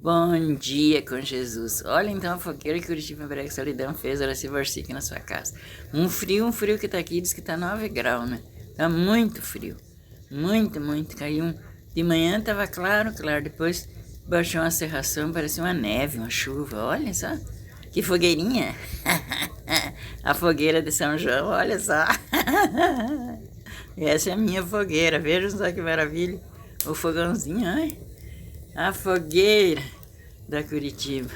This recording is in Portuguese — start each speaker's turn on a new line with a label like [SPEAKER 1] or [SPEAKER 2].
[SPEAKER 1] Bom dia com Jesus. Olha então a fogueira que Curitiba Brega Solidão fez, ela se aqui na sua casa. Um frio que tá aqui, diz que tá 9 graus, né? Tá muito frio. Muito. Caiu de manhã tava claro, depois baixou uma cerração, parecia uma neve, uma chuva. Olha só, que fogueirinha. A fogueira de São João, olha só. Essa é a minha fogueira, vejam só que maravilha. O fogãozinho, ai. A fogueira da Curitiba.